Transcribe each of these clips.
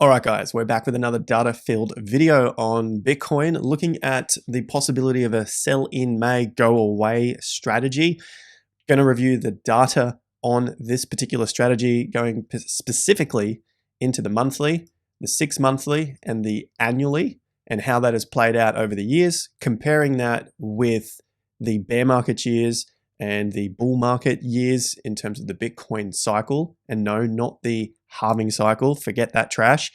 All right, guys, we're back with another data-filled video on Bitcoin, looking at the possibility of a sell in May, go away strategy. Going to review the data on this particular strategy, going specifically into the monthly, the 6 monthly, and the annually, and how that has played out over the years, comparing that with the bear market years and the bull market years in terms of the Bitcoin cycle. And no, not the halving cycle, forget that trash.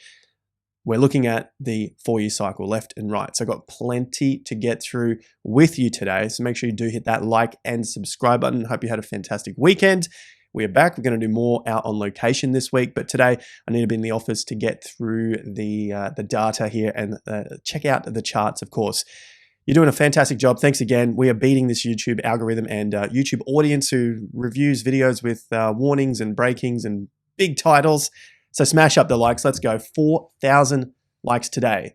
We're looking at the 4-year cycle, left and right. So I've got plenty to get through with you today. So make sure you do hit that like and subscribe button. Hope you had a fantastic weekend. We are back. We're going to do more out on location this week, but today I need to be in the office to get through the data here and check out the charts, of course. You're doing a fantastic job. Thanks again. We are beating this YouTube algorithm and YouTube audience who reviews videos with warnings and breakings and big titles. So smash up the likes. Let's go. 4,000 likes today.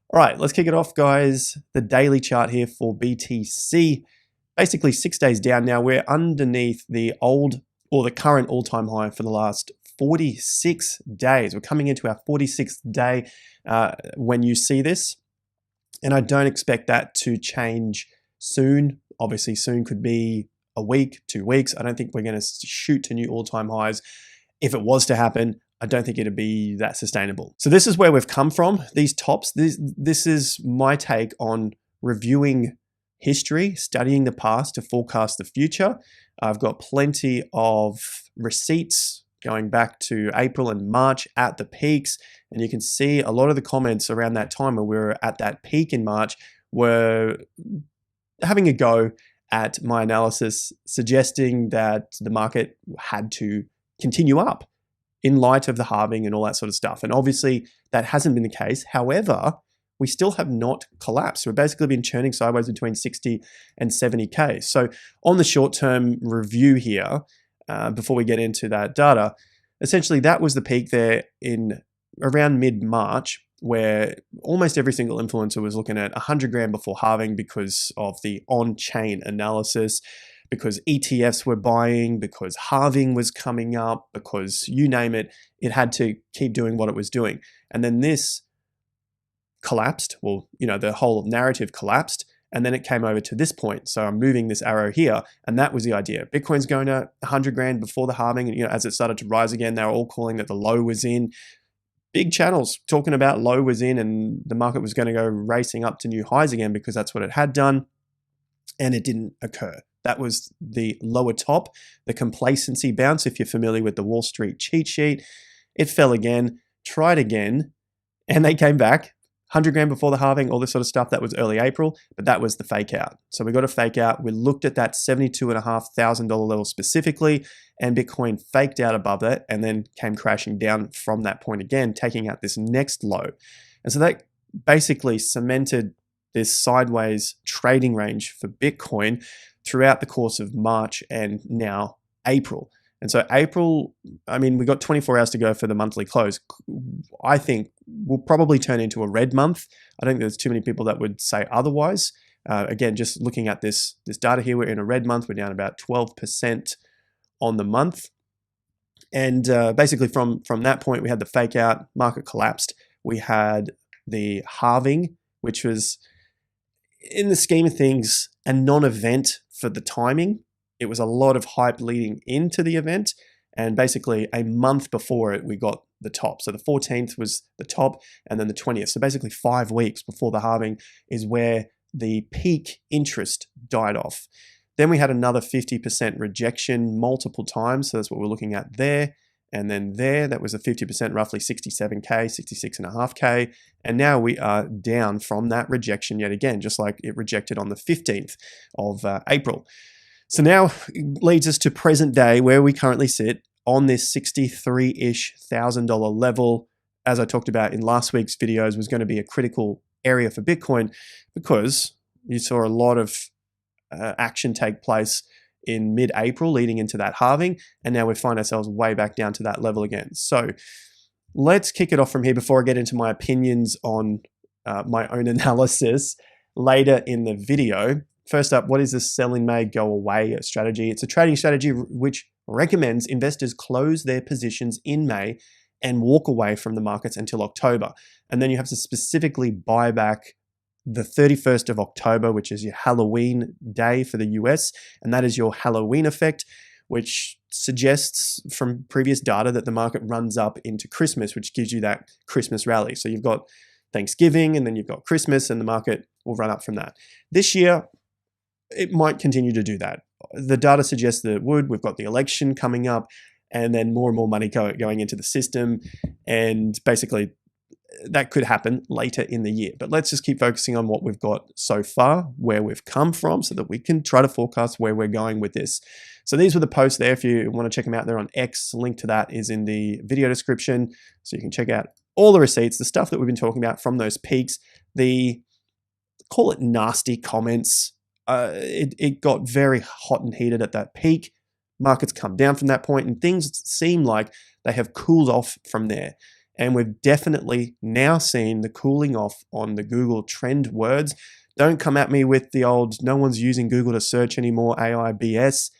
All right, let's kick it off, guys. The daily chart here for BTC. Basically 6 days down now. We're underneath the old or the current all-time high for the last 46 days. We're coming into our 46th day when you see this. And I don't expect that to change soon. Obviously, soon could be a week, 2 weeks. I don't think we're going to shoot to new all-time highs. If it was to happen, I don't think it'd be that sustainable. So this is where we've come from, these tops. This is my take on reviewing history, studying the past to forecast the future. I've got plenty of receipts going back to April and March at the peaks. And you can see a lot of the comments around that time when we were at that peak in March were having a go at my analysis, suggesting that the market had to continue up in light of the halving and all that sort of stuff. And obviously that hasn't been the case. However, we still have not collapsed. We've basically been churning sideways between 60 and 70K. So on the short-term review here, before we get into that data, essentially that was the peak there in around mid-March, where almost every single influencer was looking at 100 grand before halving because of the on-chain analysis, because ETFs were buying, because halving was coming up, because you name it, it had to keep doing what it was doing. And then this collapsed, well, the whole narrative collapsed, and then it came over to this point. So I'm moving this arrow here, and that was the idea. Bitcoin's going to 100 grand before the halving, and as it started to rise again, they were all calling that the low was in. Big channels talking about low was in, and the market was going to go racing up to new highs again because that's what it had done, and it didn't occur. That was the lower top, the complacency bounce. If you're familiar with the Wall Street cheat sheet, it fell again, tried again, and they came back. 100 grand before the halving, all this sort of stuff. That was early April, but that was the fake out. So we got a fake out. We looked at that $72,500 level specifically, and Bitcoin faked out above it and then came crashing down from that point again, taking out this next low. And so that basically cemented this sideways trading range for Bitcoin throughout the course of March and now April. And so April, we got 24 hours to go for the monthly close. I think will probably turn into a red month. I don't think there's too many people that would say otherwise. Again, just looking at this data here, we're in a red month. We're down about 12% on the month. And basically from that point, we had the fake out, market collapsed. We had the halving, which was, in the scheme of things, a non-event for the timing. It was a lot of hype leading into the event, and basically a month before it, we got the top. So the 14th was the top, and then the 20th. So basically 5 weeks before the halving is where the peak interest died off. Then we had another 50% rejection multiple times. So that's what we're looking at there. And then there, that was a 50%, roughly 67K, 66.5K. And now we are down from that rejection yet again, just like it rejected on the 15th of April. So now it leads us to present day, where we currently sit on this $63-ish thousand level. As I talked about in last week's videos, was going to be a critical area for Bitcoin because you saw a lot of action take place in mid-April leading into that halving, and now we find ourselves way back down to that level again. So let's kick it off from here before I get into my opinions on my own analysis later in the video. First up, what is the sell in May, go away strategy? It's a trading strategy which recommends investors close their positions in May and walk away from the markets until October. And then you have to specifically buy back the 31st of October, which is your Halloween day for the US. And that is your Halloween effect, which suggests from previous data that the market runs up into Christmas, which gives you that Christmas rally. So you've got Thanksgiving and then you've got Christmas, and the market will run up from that. This year, it might continue to do that. The data suggests that it would. We've got the election coming up, and then more and more money going into the system. And basically, that could happen later in the year. But let's just keep focusing on what we've got so far, where we've come from, so that we can try to forecast where we're going with this. So these were the posts there. If you want to check them out, they're on X. Link to that is in the video description. So you can check out all the receipts, the stuff that we've been talking about from those peaks, the, call it nasty comments. It got very hot and heated at that peak. Markets come down from that point, and things seem like they have cooled off from there. And we've definitely now seen the cooling off on the Google trend words. Don't come at me with the old, no one's using Google to search anymore, AI BS.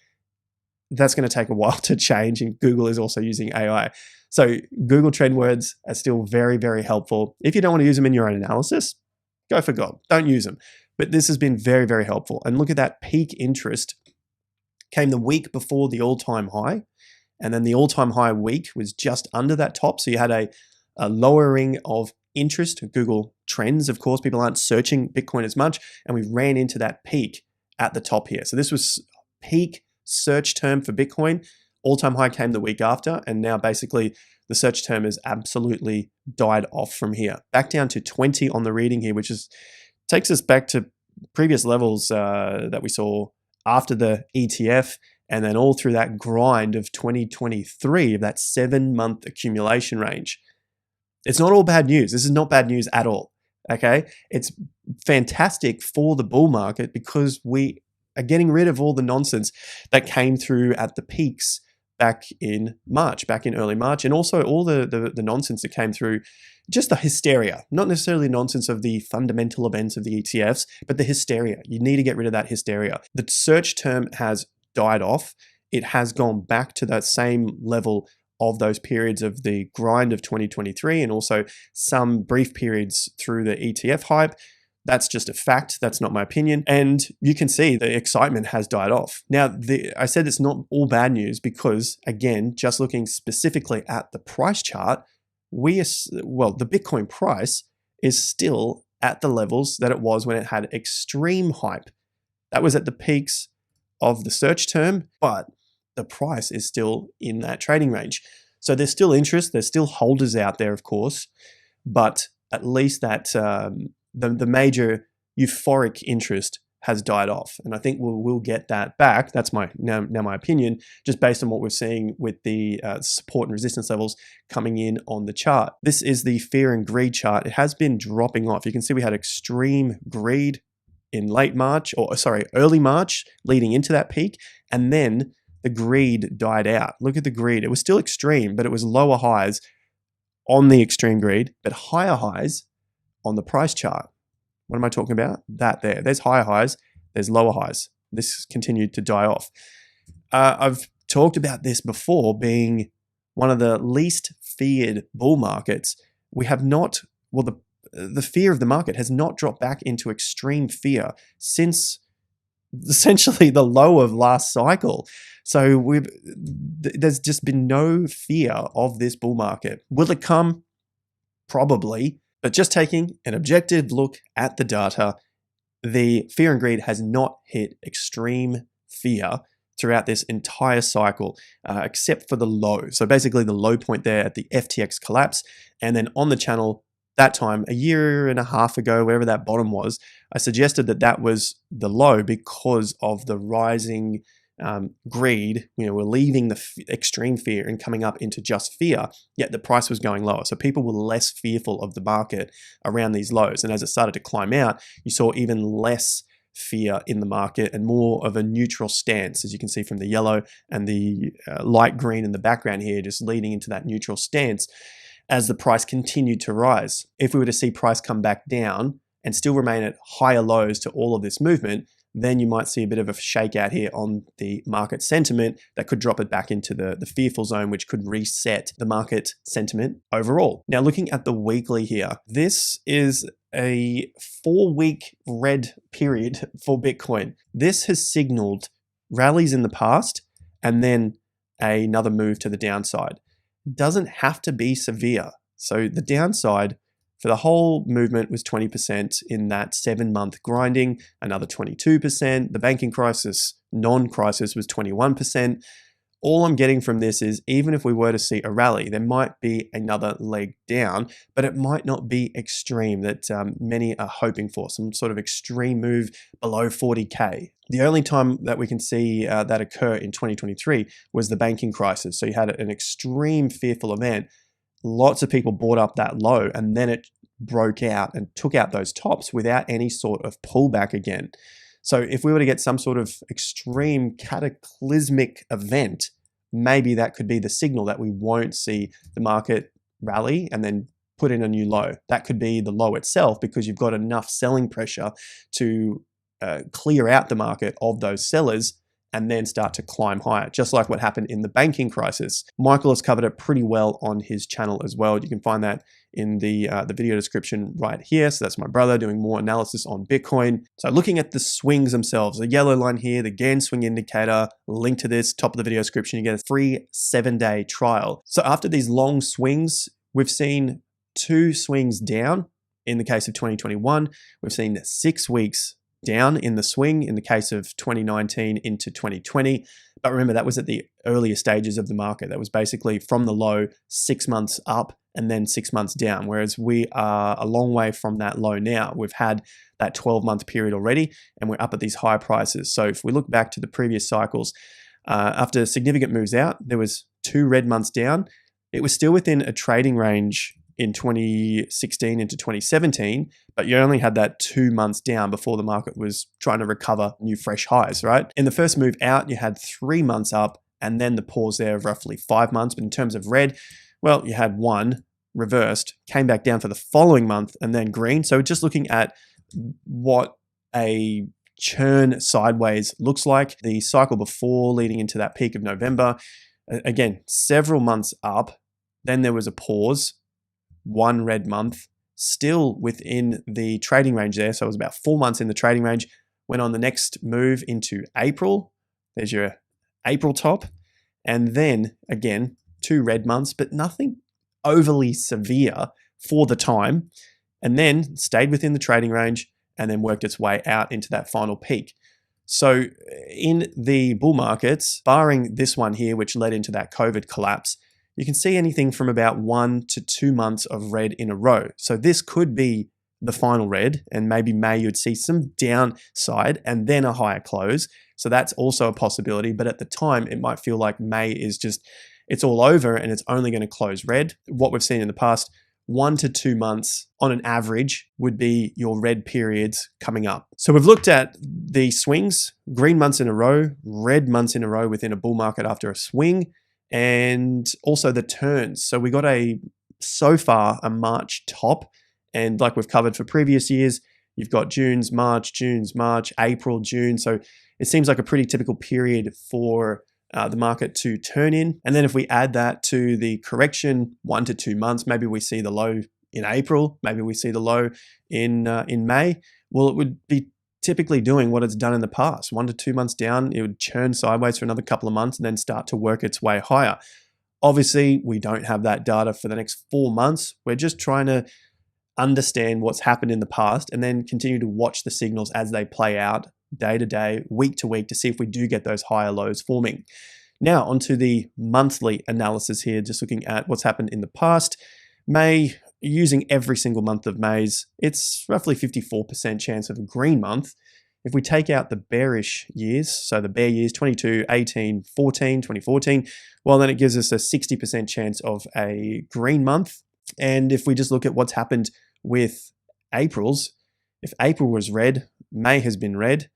That's going to take a while to change, and Google is also using AI. So Google trend words are still very, very helpful. If you don't want to use them in your own analysis, go for God, don't use them. But this has been very, very helpful. And look at that peak interest came the week before the all-time high. And then the all-time high week was just under that top. So you had a lowering of interest. Google Trends, of course, people aren't searching Bitcoin as much. And we ran into that peak at the top here. So this was peak search term for Bitcoin. All-time high came the week after. And now basically the search term has absolutely died off from here. Back down to 20 on the reading here, which takes us back to previous levels that we saw after the ETF, and then all through that grind of 2023, of that 7-month accumulation range. It's not all bad news. This is not bad news at all, okay? It's fantastic for the bull market because we are getting rid of all the nonsense that came through at the peaks back in early March, and also all the nonsense that came through, just the hysteria, not necessarily nonsense of the fundamental events of the ETFs, but the hysteria. You need to get rid of that hysteria. The search term has died off. It has gone back to that same level of those periods of the grind of 2023, and also some brief periods through the ETF hype. That's just a fact. That's not my opinion. And you can see the excitement has died off. Now, I said it's not all bad news because, again, just looking specifically at the price chart, the Bitcoin price is still at the levels that it was when it had extreme hype. That was at the peaks of the search term, but the price is still in that trading range. So there's still interest. There's still holders out there, of course, but at least that the major euphoric interest has died off. And I think we'll get that back. That's my opinion, just based on what we're seeing with the support and resistance levels coming in on the chart. This is the fear and greed chart. It has been dropping off. You can see we had extreme greed in early March, leading into that peak. And then the greed died out. Look at the greed. It was still extreme, but it was lower highs on the extreme greed, but higher highs on the price chart. What am I talking about? That there. There's higher highs. There's lower highs. This continued to die off. I've talked about this before being one of the least feared bull markets. We have not, the fear of the market has not dropped back into extreme fear since essentially the low of last cycle. So there's just been no fear of this bull market. Will it come? Probably. But just taking an objective look at the data, the fear and greed has not hit extreme fear throughout this entire cycle, except for the low. So basically the low point there at the FTX collapse. And then on the channel that time, a year and a half ago, wherever that bottom was, I suggested that was the low because of the rising greed. We're leaving the extreme fear and coming up into just fear, yet the price was going lower. So people were less fearful of the market around these lows. And as it started to climb out, you saw even less fear in the market and more of a neutral stance, as you can see from the yellow and the light green in the background here, just leading into that neutral stance as the price continued to rise. If we were to see price come back down and still remain at higher lows to all of this movement, then you might see a bit of a shakeout here on the market sentiment that could drop it back into the fearful zone, which could reset the market sentiment overall. Now, looking at the weekly here, this is a 4-week red period for Bitcoin. This has signaled rallies in the past and then another move to the downside. Doesn't have to be severe. So the downside for the whole movement was 20% in that 7-month grinding, another 22%. The banking crisis, non-crisis, was 21%. All I'm getting from this is even if we were to see a rally, there might be another leg down, but it might not be extreme that many are hoping for, some sort of extreme move below 40K. The only time that we can see that occur in 2023 was the banking crisis. So you had an extreme fearful event. Lots of people bought up that low and then it broke out and took out those tops without any sort of pullback again. So if we were to get some sort of extreme cataclysmic event, maybe that could be the signal that we won't see the market rally and then put in a new low. That could be the low itself because you've got enough selling pressure to clear out the market of those sellers and then start to climb higher, just like what happened in the banking crisis. Michael has covered it pretty well on his channel as well. You can find that in the video description right here. So that's my brother doing more analysis on Bitcoin. So looking at the swings themselves, the yellow line here, the Gann swing indicator, link to this, top of the video description, you get a free 7-day trial. So after these long swings, we've seen 2 swings down. In the case of 2021, we've seen 6 weeks down in the swing in the case of 2019 into 2020. But remember, that was at the earlier stages of the market. That was basically from the low 6 months up and then 6 months down, whereas we are a long way from that low now. We've had that 12-month period already and we're up at these higher prices. So if we look back to the previous cycles, after significant moves out, there was 2 red months down. It was still within a trading range in 2016 into 2017, but you only had that 2 months down before the market was trying to recover new fresh highs, right? In the first move out, you had 3 months up and then the pause there of roughly 5 months. But in terms of red, well, you had 1 reversed, came back down for the following month and then green. So just looking at what a churn sideways looks like, the cycle before leading into that peak of November, again, several months up, then there was a pause, 1 red month, still within the trading range there. So it was about 4 months in the trading range. Went on the next move into April. There's your April top. And then again, 2 red months, but nothing overly severe for the time. And then stayed within the trading range and then worked its way out into that final peak. So in the bull markets, barring this one here, which led into that COVID collapse, you can see anything from about 1 to 2 months of red in a row. So this could be the final red, and maybe May you'd see some downside and then a higher close. So that's also a possibility. But at the time, it might feel like May is just, it's all over and it's only going to close red. What we've seen in the past, 1 to 2 months on an average would be your red periods coming up. So we've looked at the swings, green months in a row, red months in a row within a bull market after a swing, and also the turns. So we got so far a March top, and like we've covered for previous years, you've got June's March, April, June. So it seems like a pretty typical period for the market to turn in. And then if we add that to the correction, 1 to 2 months, maybe we see the low in April, maybe we see the low in May. Well, it would be typically doing what it's done in the past. 1 to 2 months down, it would churn sideways for another couple of months and then start to work its way higher. Obviously, we don't have that data for the next 4 months. We're just trying to understand what's happened in the past and then continue to watch the signals as they play out day to day, week to week, to see if we do get those higher lows forming. Now, onto the monthly analysis here, just looking at what's happened in the past. May, using every single month of May's, it's roughly 54% chance of a green month. If we take out the bearish years, so the bear years, 22, 18, 14, 2014, well, then it gives us a 60% chance of a green month. And if we just look at what's happened with April's, if April was red, May has been red,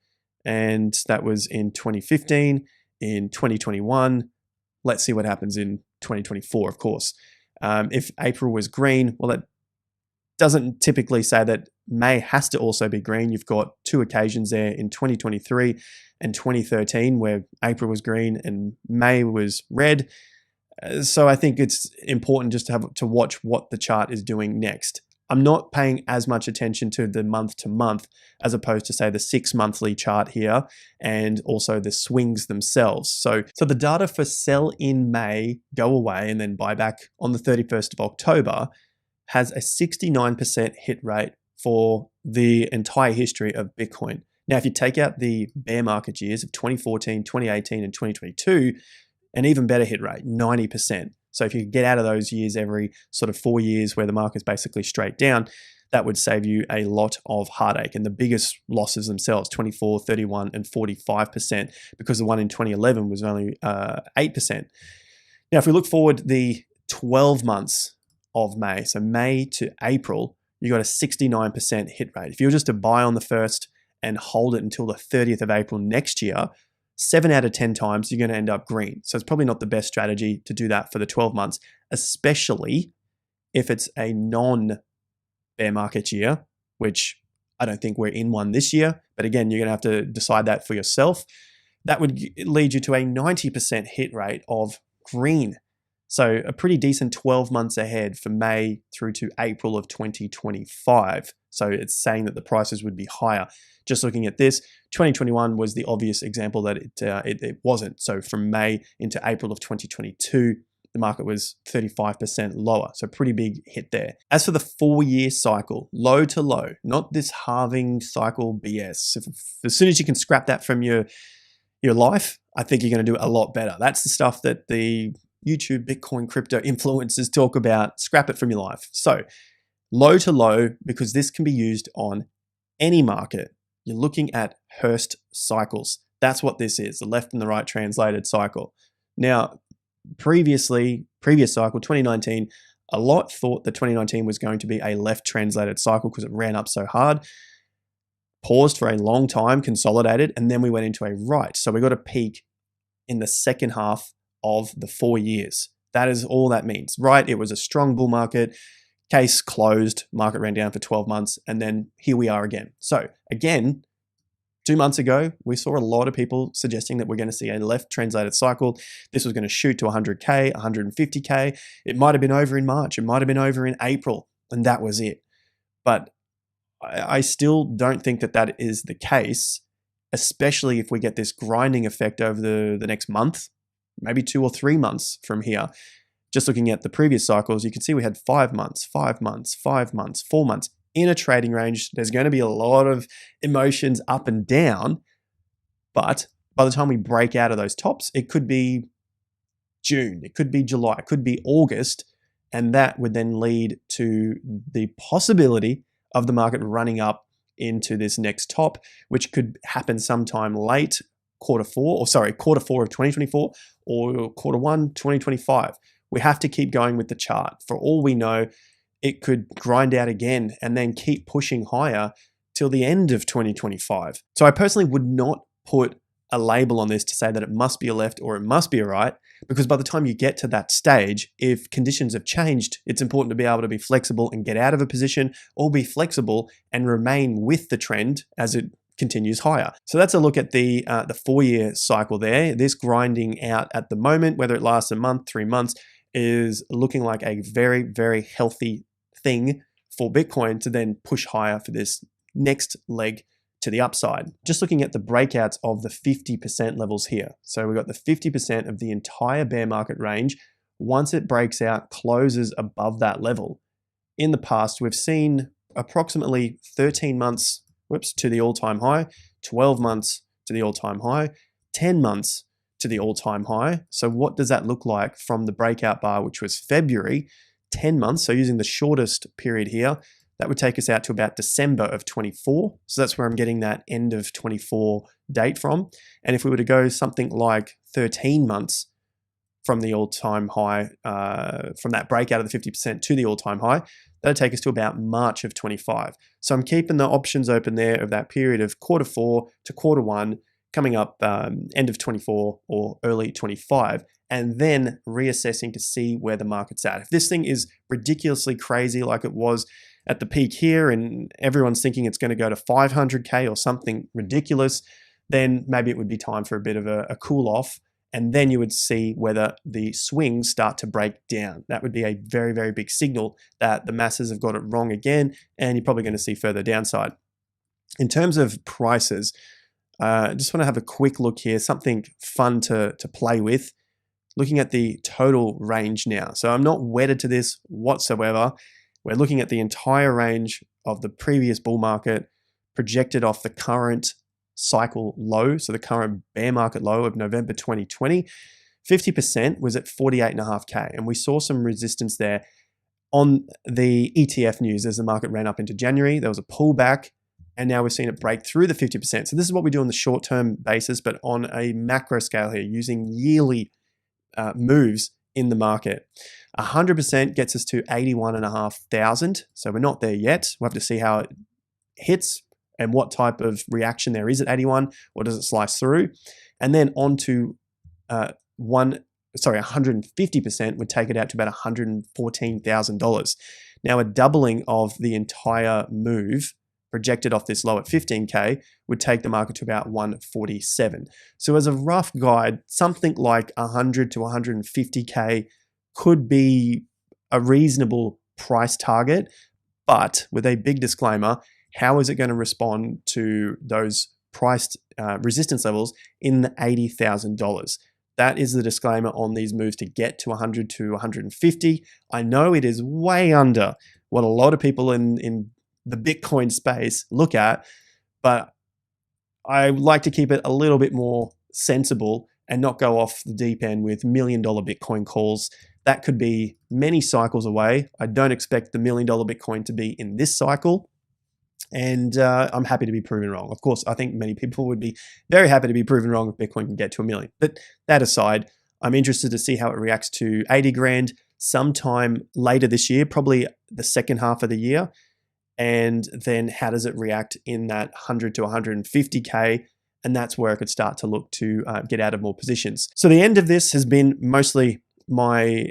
and that was in 2015, in 2021. Let's see what happens in 2024, of course. If April was green, well, that Doesn't typically say that May has to also be green. You've got two occasions there in 2023 and 2013 where April was green and May was red. So I think it's important just to watch what the chart is doing next. I'm not paying as much attention to the month to month as opposed to say the 6 monthly chart here and also the swings themselves. So the data for sell in May, go away and then buy back on the 31st of October has a 69% hit rate for the entire history of Bitcoin. Now, if you take out the bear market years of 2014, 2018, and 2022, an even better hit rate, 90%. So if you get out of those years every sort of 4 years where the market's basically straight down, that would save you a lot of heartache. And the biggest losses themselves, 24, 31, and 45%, because the one in 2011 was only 8%. Now, if we look forward the 12 months of May, so May to April, you got a 69% hit rate. If you were just to buy on the 1st and hold it until the 30th of April next year, 7 out of 10 times you're going to end up green. So it's probably not the best strategy to do that for the 12 months, especially if it's a non-bear market year, which I don't think we're in one this year. But again, you're going to have to decide that for yourself. That would lead you to a 90% hit rate of green. So a pretty decent 12 months ahead for May through to April of 2025. So it's saying that the prices would be higher. Just looking at this, 2021 was the obvious example that it wasn't. So from May into April of 2022, the market was 35% lower. So pretty big hit there. As for the 4-year cycle, low to low, not this halving cycle BS. As soon as you can scrap that from your life, I think you're going to do a lot better. That's the stuff that the YouTube, Bitcoin, crypto influencers talk about. Scrap it from your life. So low to low, because this can be used on any market. You're looking at Hurst cycles. That's what this is, the left and the right translated cycle. Now, previous cycle, 2019, a lot thought that 2019 was going to be a left translated cycle because it ran up so hard, paused for a long time, consolidated, and then we went into a right. So we got a peak in the second half of the 4 years. That is all that means, right? It was a strong bull market. Case closed, market ran down for 12 months, and then here we are again. So again, 2 months ago, we saw a lot of people suggesting that we're going to see a left translated cycle. This was going to shoot to 100K, 150K. It might have been over in March. It might have been over in April, and that was it. But I still don't think that that is the case, especially if we get this grinding effect over the next month, maybe 2 or 3 months from here. Just looking at the previous cycles, you can see we had 5 months, 5 months, 5 months, 4 months in a trading range. There's going to be a lot of emotions up and down, but by the time we break out of those tops, it could be June, it could be July, it could be August, and that would then lead to the possibility of the market running up into this next top, which could happen sometime late quarter four of 2024 or quarter 1, 2025. We have to keep going with the chart. For all we know, it could grind out again and then keep pushing higher till the end of 2025. So I personally would not put a label on this to say that it must be a left or it must be a right, because by the time you get to that stage, if conditions have changed, it's important to be able to be flexible and get out of a position, or be flexible and remain with the trend as it continues higher. So that's a look at the 4-year cycle there. This grinding out at the moment, whether it lasts a month, 3 months, is looking like a very, very healthy thing for Bitcoin to then push higher for this next leg to the upside. Just looking at the breakouts of the 50% levels here. So we've got the 50% of the entire bear market range. Once it breaks out, closes above that level. In the past, we've seen approximately 13 months to the all-time high, 12 months to the all-time high, 10 months to the all-time high. So what does that look like from the breakout bar, which was February, 10 months? So using the shortest period here, that would take us out to about December of 24. So that's where I'm getting that end of 24 date from. And if we were to go something like 13 months from the all-time high, from that breakout of the 50% to the all-time high, that'll take us to about March of 25. So I'm keeping the options open there of that period of quarter 4 to quarter 1, coming up end of 24 or early 25, and then reassessing to see where the market's at. If this thing is ridiculously crazy like it was at the peak here and everyone's thinking it's going to go to 500K or something ridiculous, then maybe it would be time for a bit of a cool off. And then you would see whether the swings start to break down. That would be a very, very big signal that the masses have got it wrong again, and you're probably going to see further downside. In terms of prices, I just want to have a quick look here, something fun to play with. Looking at the total range now. So I'm not wedded to this whatsoever. We're looking at the entire range of the previous bull market projected off the current cycle low, so the current bear market low of November 2020. 50% was at 48.5K, and we saw some resistance there on the ETF news as the market ran up into January. There was a pullback, and now we've seen it break through the 50%. So this is what we do on the short-term basis, but on a macro scale here, using yearly moves in the market. 100% gets us to 81,500. So we're not there yet. We'll have to see how it hits and what type of reaction there is at 81, or does it slice through? And then on to 150% would take it out to about $114,000. Now a doubling of the entire move projected off this low at 15K would take the market to about 147. So as a rough guide, something like 100 to 150K could be a reasonable price target, but with a big disclaimer, how is it going to respond to those priced resistance levels in the $80,000? That is the disclaimer on these moves to get to 100 to 150. I know it is way under what a lot of people in the Bitcoin space look at, but I like to keep it a little bit more sensible and not go off the deep end with $1 million Bitcoin calls. That could be many cycles away. I don't expect the $1 million Bitcoin to be in this cycle. And I'm happy to be proven wrong. Of course, I think many people would be very happy to be proven wrong if Bitcoin can get to $1 million. But that aside, I'm interested to see how it reacts to 80 grand sometime later this year, probably the second half of the year. And then how does it react in that 100 to 150K? And that's where I could start to look to get out of more positions. So the end of this has been mostly my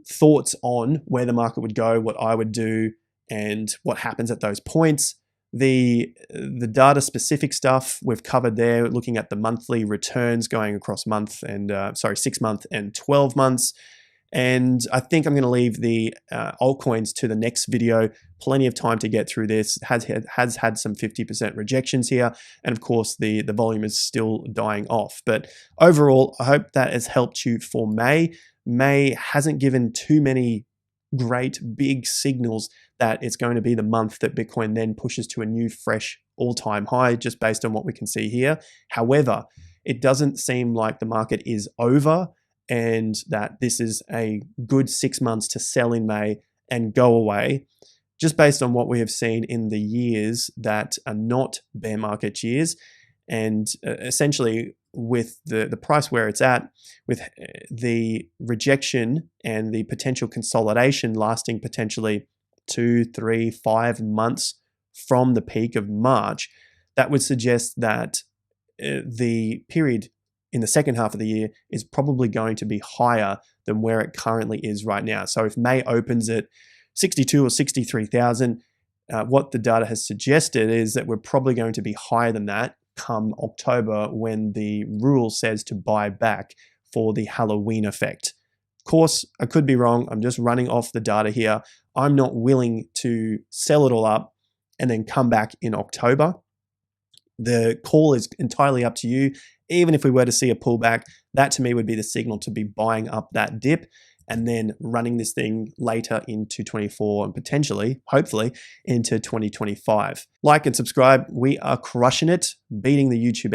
thoughts on where the market would go, what I would do, and what happens at those points. The data specific stuff we've covered there, looking at the monthly returns going across 6 month and 12 months. And I think I'm going to leave the altcoins to the next video. Plenty of time to get through this. Has had some 50% rejections here. And of course, the volume is still dying off. But overall, I hope that has helped you for May. May hasn't given too many great big signals that it's going to be the month that Bitcoin then pushes to a new fresh all-time high, just based on what we can see here. However, it doesn't seem like the market is over and that this is a good 6 months to sell in May and go away, just based on what we have seen in the years that are not bear market years. And essentially with the price where it's at, with the rejection and the potential consolidation lasting potentially 2, 3, 5 months from the peak of March, that would suggest that the period in the second half of the year is probably going to be higher than where it currently is right now. So if May opens at 62 or 63,000, what the data has suggested is that we're probably going to be higher than that come October, when the rule says to buy back for the Halloween effect. Of course, I could be wrong. I'm just running off the data here. I'm not willing to sell it all up and then come back in October. The call is entirely up to you. Even if we were to see a pullback, that to me would be the signal to be buying up that dip and then running this thing later into 24 and potentially, hopefully, into 2025. Like and subscribe. We are crushing it, beating the YouTube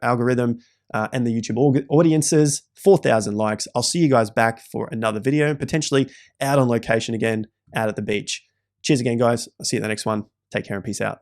algorithm and the YouTube audiences. 4,000 likes. I'll see you guys back for another video, potentially out on location again, out at the beach. Cheers again, guys. I'll see you at the next one. Take care and peace out.